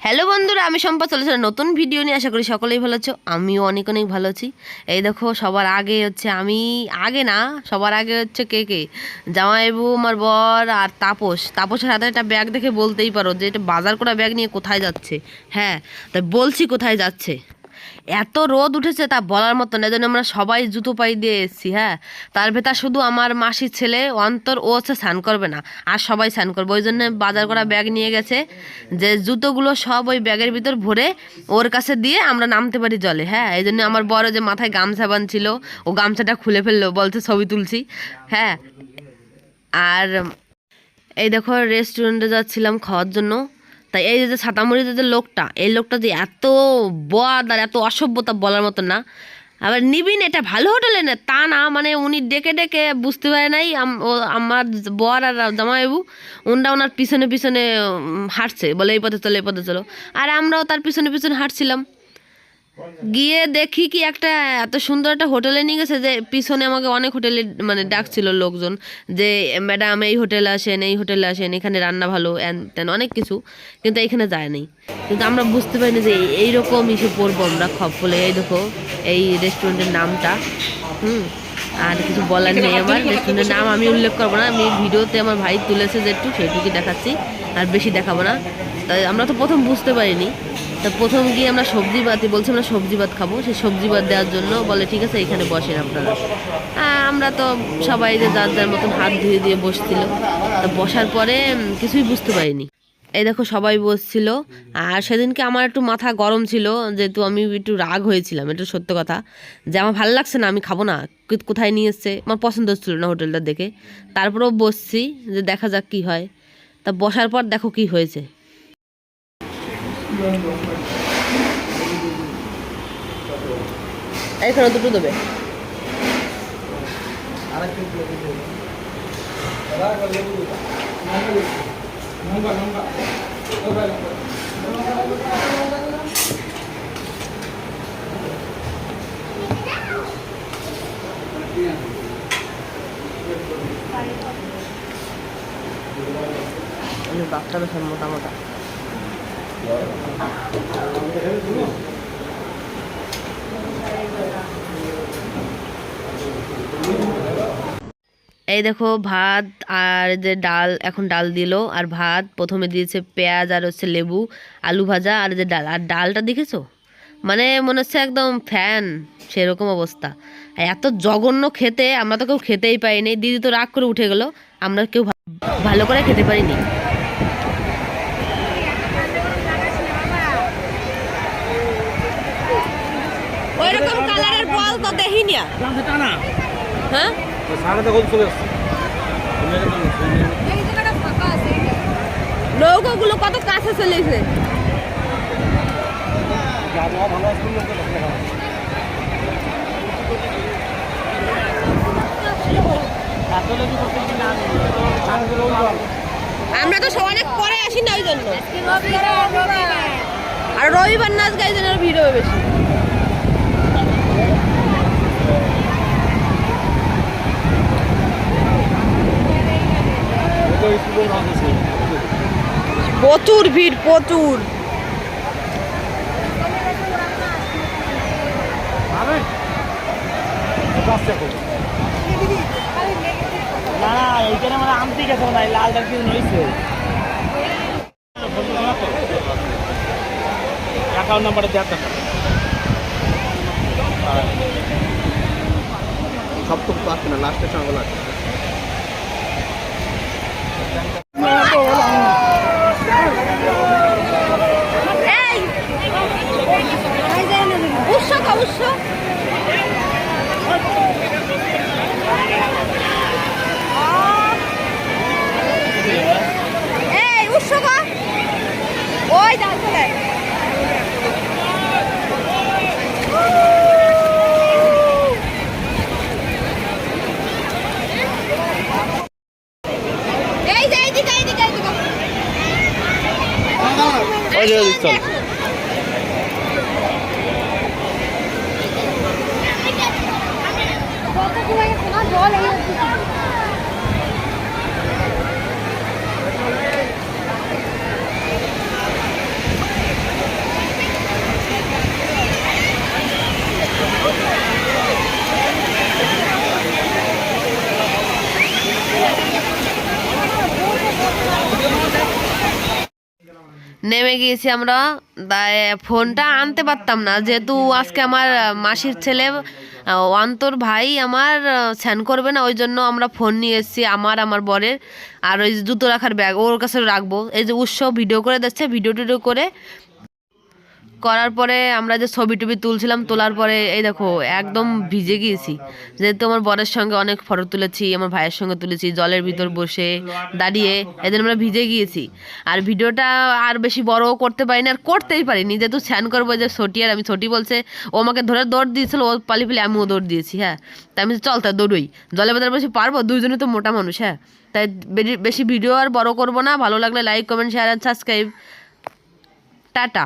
Hello বন্ধুরা, আমি সম্পা চলেছি নতুন ভিডিও নিয়ে। আশা করি সকলেই ভালো আছো, আমিও অনেক অনেক ভালো আছি। এই দেখো, সবার আগে হচ্ছে সবার আগে হচ্ছে কে জামাইবাবু, আমার বর আর তাপসের হাতে একটা ব্যাগ দেখে বলতেই পারো যে এটা বাজার করা ব্যাগ নিয়ে কোথায় যাচ্ছে। হ্যাঁ, তাই বলছি কোথায় যাচ্ছে। এত রোদ উঠেছে তা বলার মতো না, জন্য আমরা সবাই জুতো পাই দিয়ে এসেছি। হ্যাঁ, তার ভেতর শুধু আমার মাসির ছেলে অন্তর, ও হচ্ছে স্নান করবে না, আর সবাই স্নান করবে। ওই জন্য বাজার করা ব্যাগ নিয়ে গেছে, যে জুতোগুলো সব ওই ব্যাগের ভিতর ভরে ওর কাছে দিয়ে আমরা নামতে পারি জলে। হ্যাঁ, এই জন্য আমার বড় যে মাথায় গামছা বাঁধছিল, ও গামছাটা খুলে ফেললো, বলছে ছবি তুলছি। হ্যাঁ, আর এই দেখো রেস্টুরেন্টে যাচ্ছিলাম খাওয়ার জন্য। তাই এই যে ছাতামুড়িতে যে লোকটা, এই লোকটা যে এত বদ আর এত অসভ্যতা বলার মতো না। আবার নিবিন এটা ভালো হোটেলে না তা না, মানে উনি ডেকে ডেকে বুঝতে পারে নাই আমার বর আর জামাইবাবু উনরা ওনার পিছনে পিছনে হাঁটছে, বলে এই পথে চলো এই পথে চলো। আর আমরাও তার পিছনে পিছনে হাঁটছিলাম। গিয়ে দেখি কি একটা এত সুন্দর একটা হোটেলে নিয়ে গেছে, যে পিছনে আমাকে অনেক হোটেলে মানে ডাকছিল লোকজন, যে ম্যাডাম এই হোটেলে আসেন, এই হোটেলে আসেন, এখানে রান্না ভালো, এন তেন অনেক কিছু, কিন্তু এইখানে যায় নাই। কিন্তু আমরা বুঝতে পারিনি যে এইরকম ইস্যু পড়বো আমরা বলে। এই দেখো এই রেস্টুরেন্টের নামটা, আর কিছু বলার নেই আমার। রেস্টুরেন্টের নাম আমি উল্লেখ করবো না, আমি ভিডিওতে আমার ভাই তুলেছে যে একটু সেটুকুই দেখাচ্ছি, আর বেশি দেখাবো না। তাই আমরা তো প্রথম বুঝতে পারিনি। তা প্রথম গিয়ে আমরা সবজি ভাতই বলছি, আমরা সবজি ভাত খাবো। সেই সবজি ভাত দেওয়ার জন্য বলে ঠিক আছে এখানে বসেন আপনারা। আমরা তো সবাই যে যার যার মতন হাত ধুয়ে দিয়ে বসছিল। তা বসার পরে কিছুই বুঝতে পারিনি। এই দেখো সবাই বসছিল। আর সেদিনকে আমার একটু মাথা গরম ছিল, যেহেতু আমি একটু রাগ হয়েছিলাম, এটা সত্য কথা, যে আমার ভালো লাগছে না, আমি খাবো না, কোথায় নিয়ে এসছে, আমার পছন্দ ছিল না হোটেলটা দেখে। তারপরেও বসছি যে দেখা যাক কি হয়। তা বসার পর দেখো কি হয়েছে। এইখানে দুটো দেবে। বাচ্চারা সব মোটা মোটা। এই দেখো ভাত আর যে ডাল, এখন ডাল দিল, আর ভাত প্রথমে দিয়েছে পেঁয়াজ আর হচ্ছে লেবু, আলু ভাজা, আর যে ডাল, আর ডালটা দেখেছো মানে মনে হচ্ছে একদম ফ্যান, সেরকম অবস্থা। এত জঘন্য খেতে, আমরা তো কেউ খেতেই পারিনি। দিদি তো রাগ করে উঠে গেল, আমরা কেউ ভালো করে খেতে পারিনি। ওইরকম কালারের বল তো দেখিনি। হ্যাঁ, নৌকোগুলো কত কাছে চলেছে। আমরা তো অনেক পরে আসি না, ওই জন্য। আর রবিবার নাচ গাই জন্য ভিড় হবে বেশি। প্রচুর ভিড়, প্রচুর। না না এইখানে মানে আনতে গেছে না, লাল ডাক দিয়ে নইছে। অ্যাকাউন্ট নাম্বারটা দেওয়ার দরকার। সব তো আসছে না, লাস্টের সঙ্গে লাগছে। চল নেমে গিয়েছি আমরা। তাই ফোনটা আনতে পারতাম না, যেহেতু আজকে আমার মাসির ছেলে অন্তর ভাই আমার স্নান করবে না, ওই জন্য আমরা ফোন নিয়ে এসেছি আমার বরের। আর ওই যে জুতো রাখার ব্যাগ ওর কাছে রাখবো। এই যে উৎসব ভিডিও করে দিচ্ছে, ভিডিও টিডিও করার পরে আমরা যে ছবি টবি তুলছিলাম, তোলার পরে এই দেখো একদম ভিজে গিয়েছি। যেহেতু আমার বরের সঙ্গে অনেক ফটো তুলেছি, আমার ভাইয়ের সঙ্গে তুলেছি জলের ভিতর বসে দাঁড়িয়ে, এদিন আমরা ভিজে গিয়েছি। আর ভিডিওটা আর বেশি বড়ও করতে পারিনি, আর করতেই পারিনি, যেহেতু স্নান করবো। যে ছোটি আর আমি, ছোটি বলছে, ও আমাকে ধরে দৌড় দিয়েছিল, ও পালি আমিও দৌড় দিয়েছি। হ্যাঁ, তাই আমি চল তাই দৌড়ই, জলের ভেতরে বেশি পারবো, দুইজনে তো মোটা মানুষ। হ্যাঁ, তাই বেশি ভিডিও আর বড় করবো না। ভালো লাগলে লাইক কমেন্ট শেয়ার আর সাবস্ক্রাইব। টাটা।